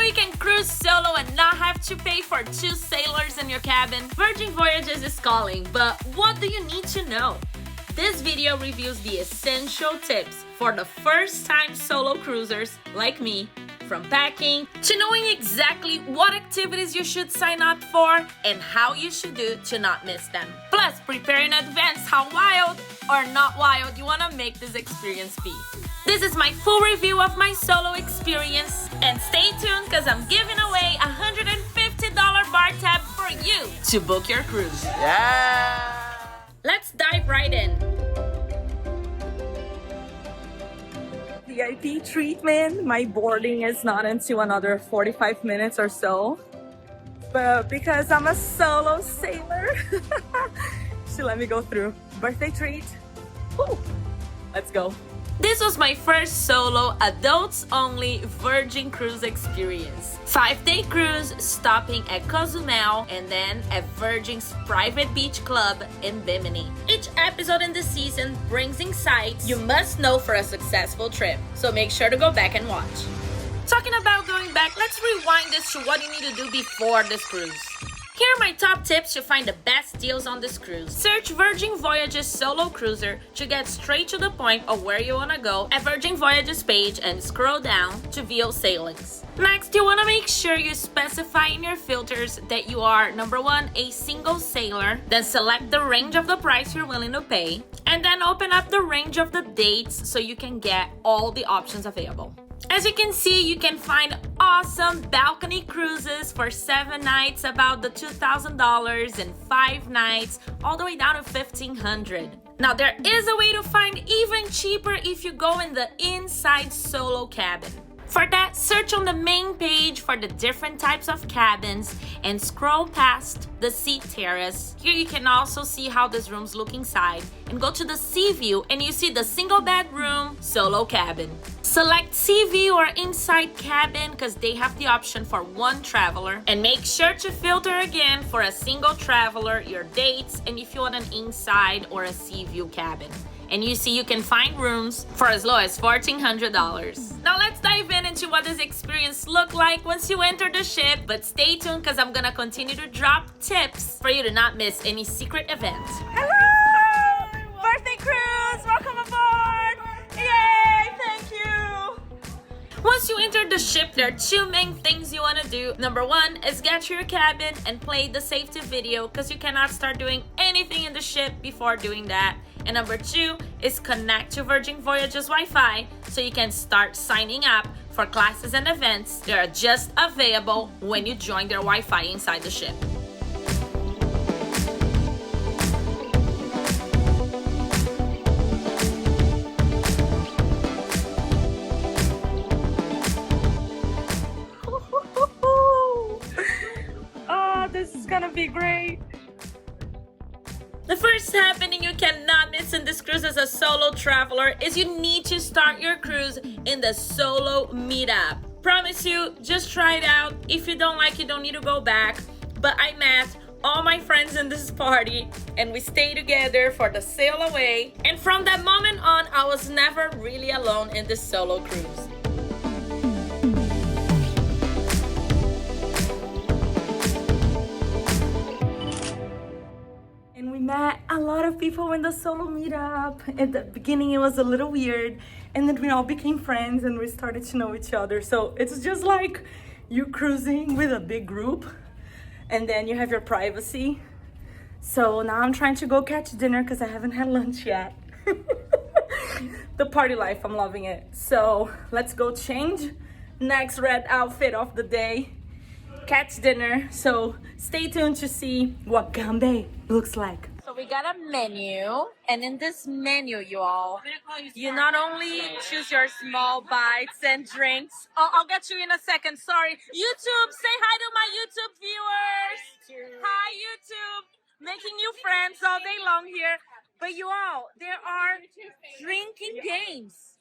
you can cruise solo and not have to pay for 2 sailors in your cabin? Virgin Voyages is calling, but what do you need to know? This video reviews the essential tips for the first-time solo cruisers like me, from packing to knowing exactly what activities you should sign up for and how you should do to not miss them. Plus, prepare in advance how wild or not wild you want to make this experience be. This is my full review of my solo experience, and stay tuned because I'm giving away a $150 bar tab for you to book your cruise. Yeah! Let's dive right in. VIP treatment. My boarding is not until another 45 minutes or so. But because I'm a solo sailor, she let me go through. Birthday treat. Woo. Let's go. This was my first solo, adults-only Virgin cruise experience. 5-day cruise stopping at Cozumel and then at Virgin's private beach club in Bimini. Each episode in the season brings insights you must know for a successful trip, so make sure to go back and watch. Talking about going back, let's rewind this to what you need to do before this cruise. Here are my top tips to find the best deals on this cruise. Search Virgin Voyages Solo Cruiser to get straight to the point of where you want to go at Virgin Voyages page and scroll down to view sailings. Next, you want to make sure you specify in your filters that you are, number 1, a single sailor, then select the range of the price you're willing to pay, and then open up the range of the dates so you can get all the options available. As you can see, you can find awesome balcony cruises for 7 nights, about the $2,000, and 5 nights, all the way down to $1,500. Now, there is a way to find even cheaper if you go in the inside solo cabin. For that, search on the main page for the different types of cabins and scroll past the Sea Terrace. Here you can also see how these rooms look inside, and go to the Sea View and you see the single bedroom solo cabin. Select Sea View or inside cabin because they have the option for 1 traveler, and make sure to filter again for a single traveler, your dates, and if you want an inside or a Sea View cabin. And you see you can find rooms for as low as $1,400. Now let's dive into what this experience looked like once you enter the ship, but stay tuned because I'm gonna continue to drop tips for you to not miss any secret events. Hello! Birthday cruise! Welcome aboard! Yay! Thank you! Once you enter the ship, there are 2 main things you want to do. Number 1 is get to your cabin and play the safety video because you cannot start doing anything in the ship before doing that. And number 2 is connect to Virgin Voyages Wi-Fi so you can start signing up for classes and events that are just available when you join their Wi-Fi inside the ship. Oh, this is gonna be great. The first happening you cannot miss in this cruise as a solo traveler is you need to start your cruise in the solo meetup. Promise you, just try it out. If you don't like it, you don't need to go back. But I met all my friends in this party and we stayed together for the sail away. And from that moment on, I was never really alone in this solo cruise. We met a lot of people in the solo meetup. At the beginning it was a little weird, and then we all became friends and we started to know each other. So it's just like you cruising with a big group and then you have your privacy. So now I'm trying to go catch dinner because I haven't had lunch yet. The party life, I'm loving it. So let's go change. Next red outfit of the day, catch dinner. So stay tuned to see what Gambe looks like. So we got a menu, and in this menu, you not only choose your small bites and drinks. Oh, I'll get you in a second. Sorry. YouTube, say hi to my YouTube viewers. Hi, YouTube. Making new friends all day long here. But there are drinking games.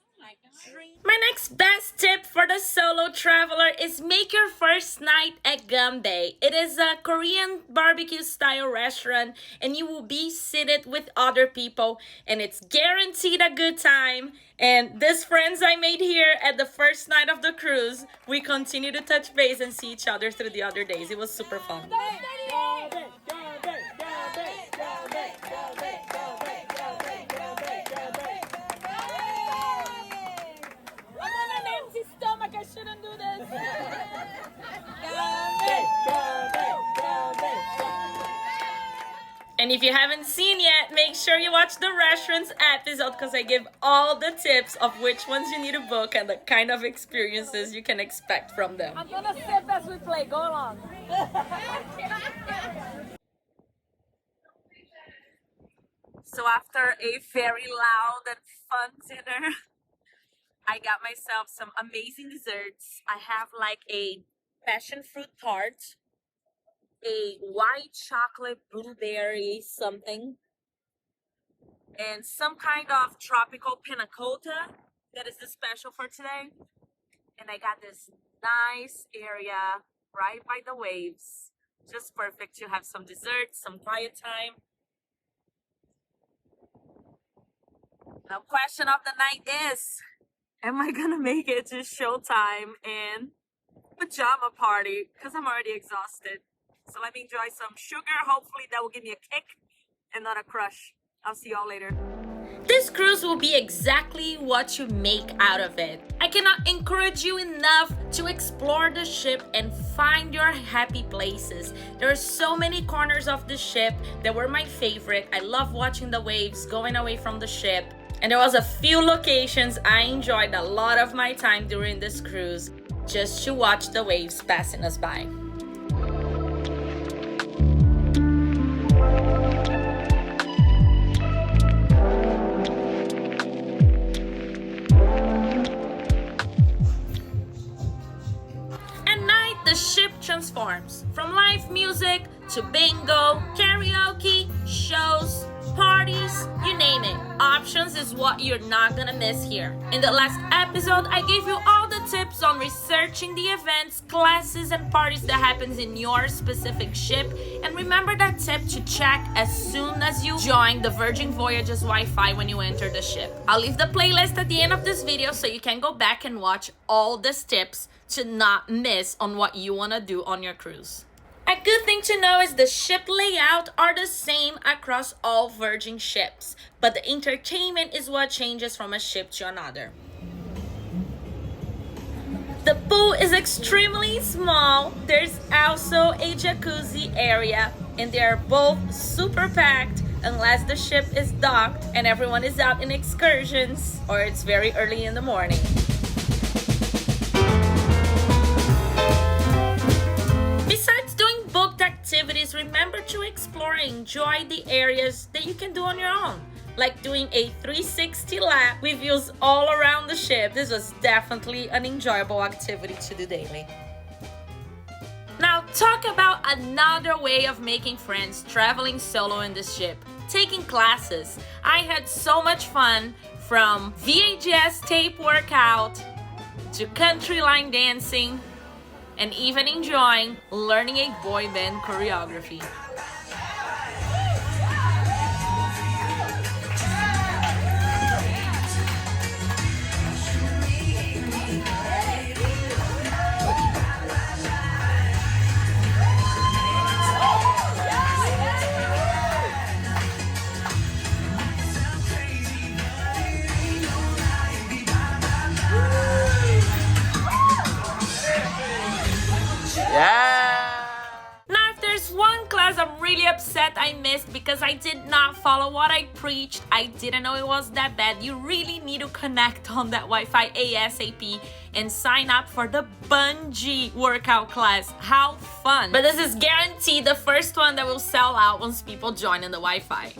My next best tip for the solo traveler is make your first night at Gumdae. It is a Korean barbecue style restaurant and you will be seated with other people and it's guaranteed a good time. And these friends I made here at the first night of the cruise, we continue to touch base and see each other through the other days. It was super fun. And if you haven't seen yet, make sure you watch the restaurants episode because I give all the tips of which ones you need to book and the kind of experiences you can expect from them. I'm gonna sip as we play. Go along. So after a very loud and fun dinner, I got myself some amazing desserts. I have like a passion fruit tart, a white chocolate blueberry something, and some kind of tropical panna cotta that is the special for today. And I got this nice area right by the waves. Just perfect to have some dessert, some quiet time. The question of the night is, am I gonna make it to showtime and pajama party? Because I'm already exhausted. So let me enjoy some sugar. Hopefully that will give me a kick and not a crush. I'll see y'all later. This cruise will be exactly what you make out of it. I cannot encourage you enough to explore the ship and find your happy places. There are so many corners of the ship that were my favorite. I love watching the waves going away from the ship. And there was a few locations I enjoyed a lot of my time during this cruise just to watch the waves passing us by. The ship transforms from live music to bingo, karaoke, shows, parties, you name it. Options is what you're not gonna miss here. In the last episode, I gave you all the tips on researching the events, classes, and parties that happens in your specific ship. And remember that tip to check as soon as you join the Virgin Voyages Wi-Fi when you enter the ship. I'll leave the playlist at the end of this video so you can go back and watch all these tips to not miss on what you want to do on your cruise. A good thing to know is the ship layout are the same across all Virgin ships, but the entertainment is what changes from a ship to another. The pool is extremely small. There's also a jacuzzi area, and they are both super packed unless the ship is docked and everyone is out in excursions or it's very early in the morning. Besides doing booked activities, remember to explore and enjoy the areas that you can do on your own, like doing a 360 lap with views all around the ship. This was definitely an enjoyable activity to do daily. Now talk about another way of making friends traveling solo in this ship, taking classes. I had so much fun, from VHS tape workout to country line dancing, and even enjoying learning a boy band choreography. Now, if there's one class I'm really upset I missed because I did not follow what I preached, I didn't know it was that bad, you really need to connect on that Wi-Fi ASAP and sign up for the bungee workout class. How fun! But this is guaranteed the first one that will sell out once people join in the Wi-Fi.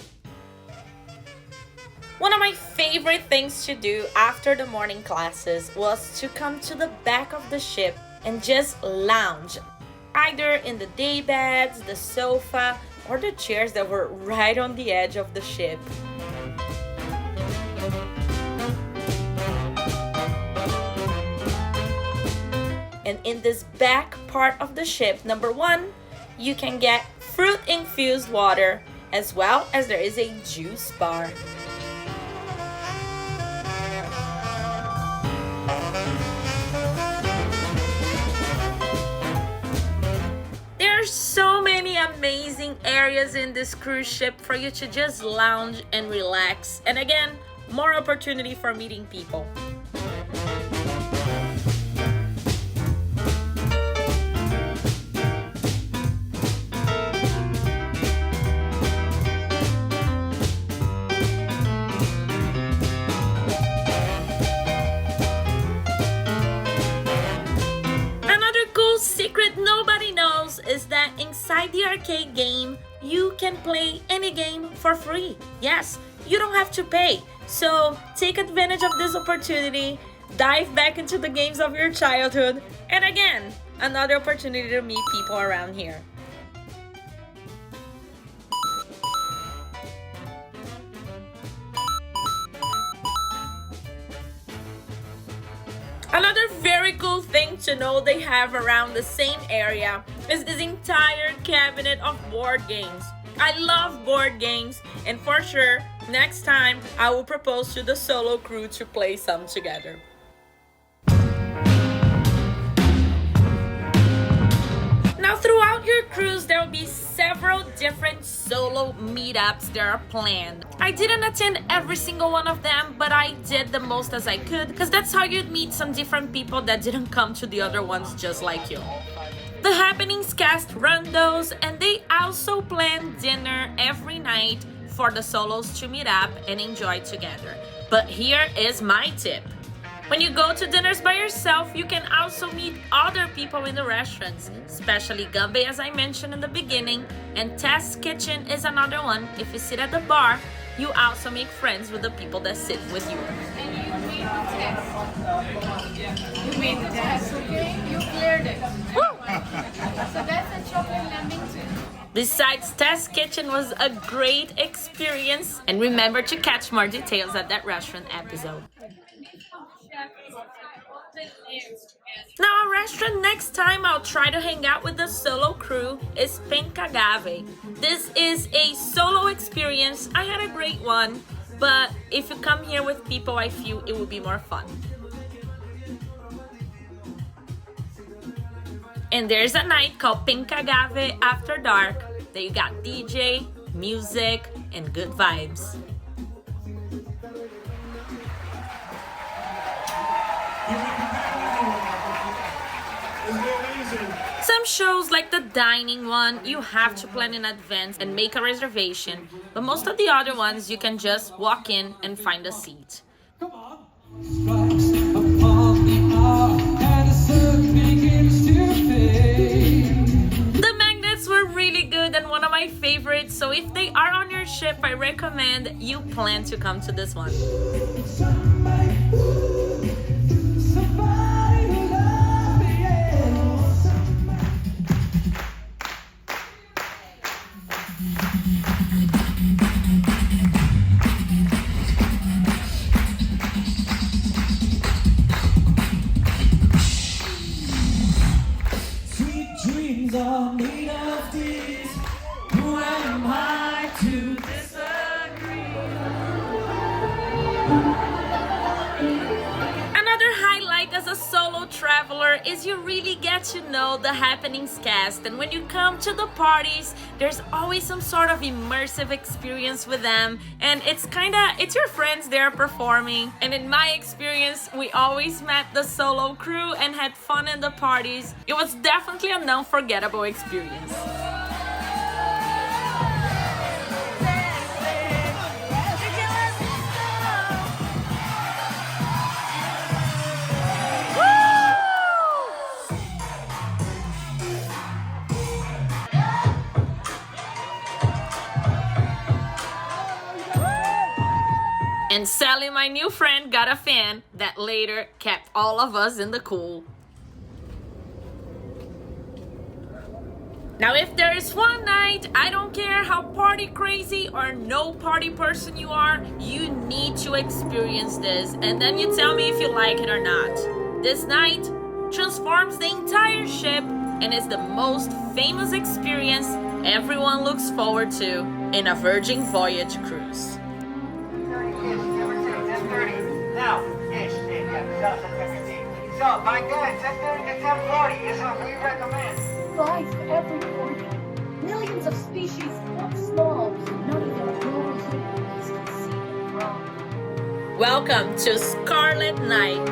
One of my favorite things to do after the morning classes was to come to the back of the ship and just lounge, either in the day beds, the sofa, or the chairs that were right on the edge of the ship. in this back part of the ship, number one, you can get fruit-infused water, as well as there is a juice bar. There's so many amazing areas in this cruise ship for you to just lounge and relax. And again, more opportunity for meeting people. Secret nobody knows is that inside the arcade game, you can play any game for free. Yes, you don't have to pay. So take advantage of this opportunity, dive back into the games of your childhood, and again, another opportunity to meet people around here. Another very cool thing to know they have around the same area is this entire cabinet of board games. I love board games, and for sure, next time I will propose to the solo crew to play some together. Now, throughout your cruise, there will be several different solo meetups that are planned. I didn't attend every single one of them, but I did the most as I could, because that's how you'd meet some different people that didn't come to the other ones just like you. The Happenings cast run those, and they also plan dinner every night for the solos to meet up and enjoy together. But here is my tip. When you go to dinners by yourself, you can also meet other people in the restaurants, especially Gambe, as I mentioned in the beginning, and Test Kitchen is another one. If you sit at the bar, you also make friends with the people that sit with you. And you made the test. You made the test, okay? You cleared it. So that's a chocolate lamington. Besides, Test Kitchen was a great experience, and remember to catch more details at that restaurant episode. Now, a restaurant next time I'll try to hang out with the solo crew is Pencagave. This is a solo experience. I had a great one, but if you come here with people, I feel it will be more fun. And there's a night called Pencagave After Dark. There you got DJ, music, and good vibes. Some shows like the dining one, you have to plan in advance and make a reservation, but most of the other ones you can just walk in and find a seat. The magnets were really good and one of my favorites, so if they are on your ship, I recommend you plan to come to this one. Another highlight as a solo traveler is you really get to know the Happenings cast, and when you come to the parties, there's always some sort of immersive experience with them, and it's your friends there performing. And in my experience, we always met the solo crew and had fun in the parties. It was definitely an unforgettable experience. And Sally, my new friend, got a fan that later kept all of us in the cool. Now, if there is one night, I don't care how party crazy or no party person you are, you need to experience this. And then you tell me if you like it or not. This night, transforms the entire ship and is the most famous experience everyone looks forward to in a Virgin Voyage cruise. Now, so, my guys, 10:30 to 10:40 is what we recommend. Life everywhere. Millions of species look small, none of them grow as humans can see them grow. Welcome to Scarlet Night.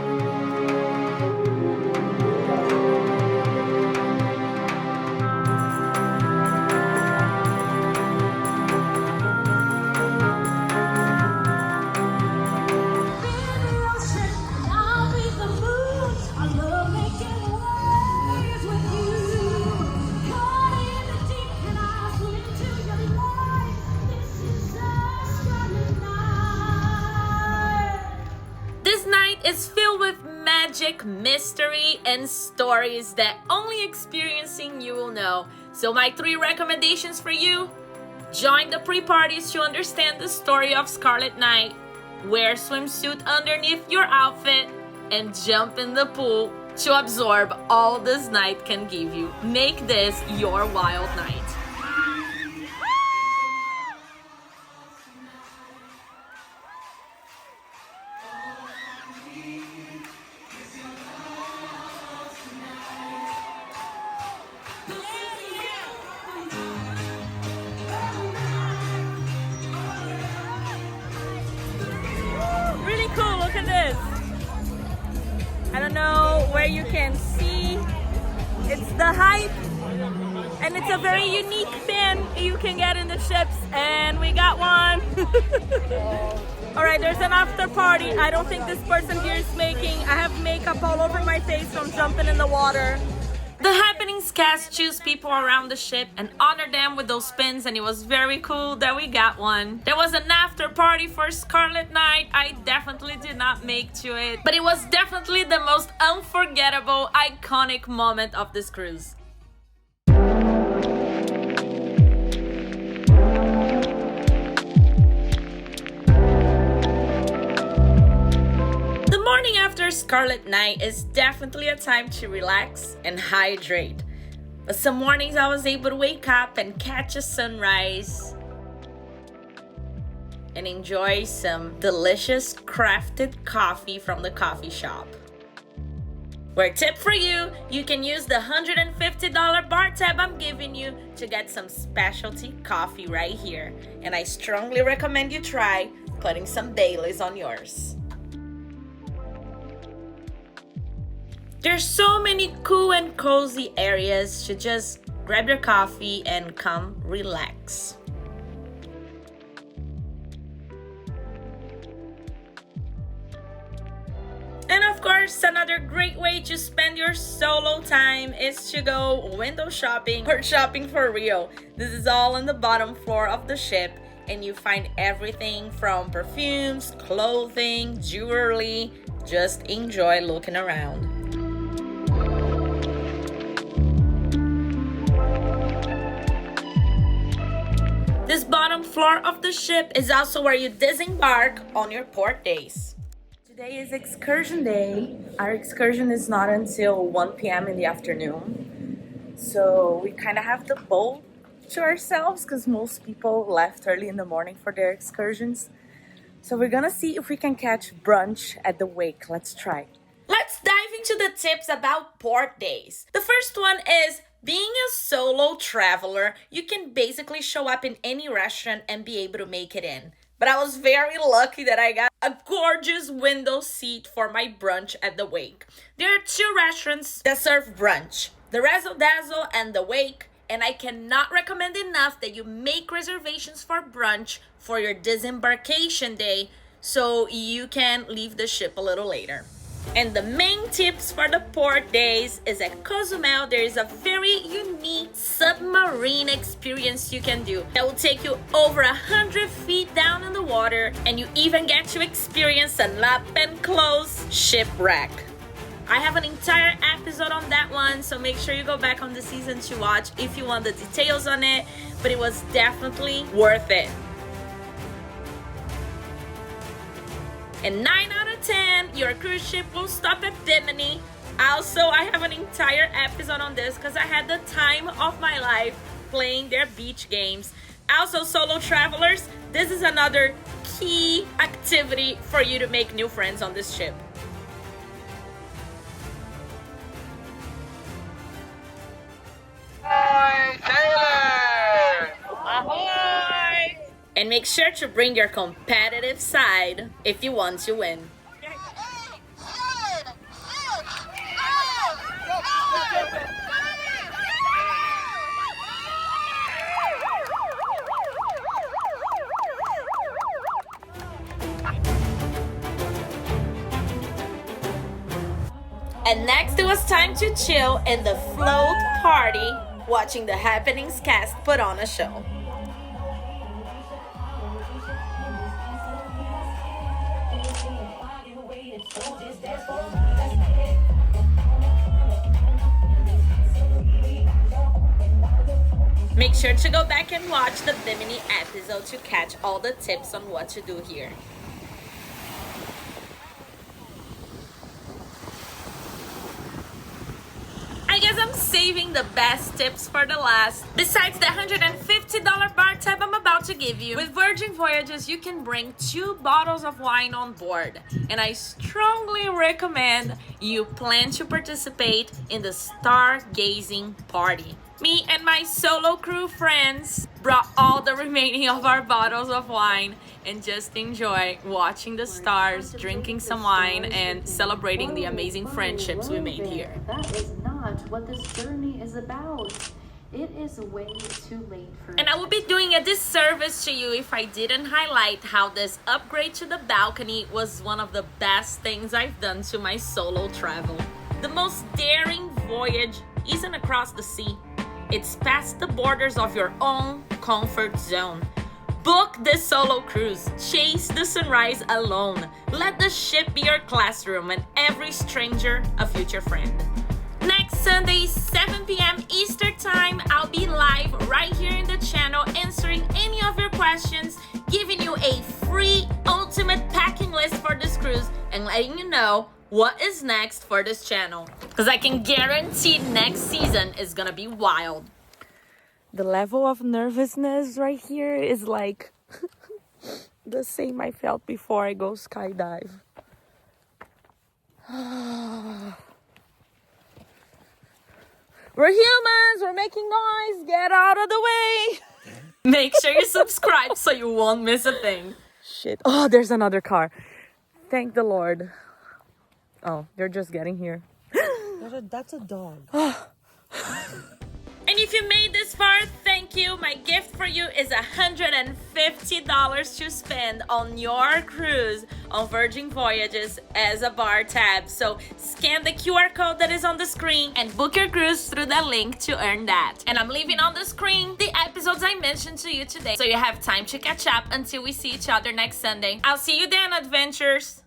This night is filled with magic, mystery, and stories that only experiencing you will know. So my 3 recommendations for you: join the pre-parties to understand the story of Scarlet Night, wear swimsuit underneath your outfit, and jump in the pool to absorb all this night can give you. Make this your wild night. Really cool, look at this. I don't know where you can see. It's the height, and it's a very unique fin you can get in the ships, and we got one. All right, there's an after party. I don't think this person here is making. I have makeup all over my face from jumping in the water. The Happenings cast choose people around the ship and honor them with those pins, and it was very cool that we got one. There was an after party for Scarlet Night. I definitely did not make to it, but it was definitely the most unforgettable, iconic moment of this cruise. The morning after Scarlet Night is definitely a time to relax and hydrate. But some mornings I was able to wake up and catch a sunrise and enjoy some delicious crafted coffee from the coffee shop. Where tip for you, you can use the $150 bar tab I'm giving you to get some specialty coffee right here. And I strongly recommend you try putting some Baileys on yours. There's so many cool and cozy areas to just grab your coffee and come relax. And of course, another great way to spend your solo time is to go window shopping or shopping for real. This is all on the bottom floor of the ship, and you find everything from perfumes, clothing, jewelry. Just enjoy looking around. This bottom floor of the ship is also where you disembark on your port days. Today is excursion day. Our excursion is not until 1 p.m. in the afternoon. So we kind of have the boat to ourselves because most people left early in the morning for their excursions. So we're gonna see if we can catch brunch at the wake. Let's try. Let's dive into the tips about port days. The first one is being a solo traveler, you can basically show up in any restaurant and be able to make it in. But I was very lucky that I got a gorgeous window seat for my brunch at the wake. There are 2 restaurants that serve brunch, the Razzle Dazzle and the Wake, and I cannot recommend enough that you make reservations for brunch for your disembarkation day so you can leave the ship a little later. And the main tips for the port days is at Cozumel, there is a very unique submarine experience you can do that will take you over 100 feet down in the water, and you even get to experience an up and close shipwreck. I have an entire episode on that one, so make sure you go back on the season to watch if you want the details on it, but it was definitely worth it. And 9 out of 10, your cruise ship will stop at Bimini, Also, I have an entire episode on this because I had the time of my life playing their beach games. Also, solo travelers, this is another key activity for you to make new friends on this ship. Ahoy, sailor! Ahoy! And make sure to bring your competitive side if you want to win. And next it was time to chill in the float party, watching the Happenings cast put on a show. Make sure to go back and watch the Bimini episode to catch all the tips on what to do here. I guess I'm saving the best tips for the last. Besides the $150 bar tab I'm about to give you, with Virgin Voyages you can bring 2 bottles of wine on board. And I strongly recommend you plan to participate in the stargazing party. Me and my solo crew friends brought all the remaining of our bottles of wine and just enjoy watching the stars, drinking some wine, and celebrating the amazing friendships we made here. That is not what this journey is about. It is way too late for... And I would be doing a disservice to you if I didn't highlight how this upgrade to the balcony was one of the best things I've done to my solo travel. The most daring voyage isn't across the sea. It's past the borders of your own comfort zone. Book this solo cruise. Chase the sunrise alone. Let the ship be your classroom and every stranger a future friend. Next Sunday, 7 p.m. Eastern Time, I'll be live right here in the channel answering any of your questions, giving you a free ultimate packing list for this cruise, and letting you know what is next for this channel. Because I can guarantee next season is gonna be wild. The level of nervousness right here is like the same I felt before I go skydive. We're humans, we're making noise, get out of the way. Make sure you subscribe so you won't miss a thing. Shit, oh, there's another car. Thank the Lord. Oh, they're just getting here. That's a dog. And if you made this far, thank you. My gift for you is $150 to spend on your cruise on Virgin Voyages as a bar tab. So scan the QR code that is on the screen and book your cruise through the link to earn that. And I'm leaving on the screen the episodes I mentioned to you today, so you have time to catch up until we see each other next Sunday. I'll see you then, adventurers.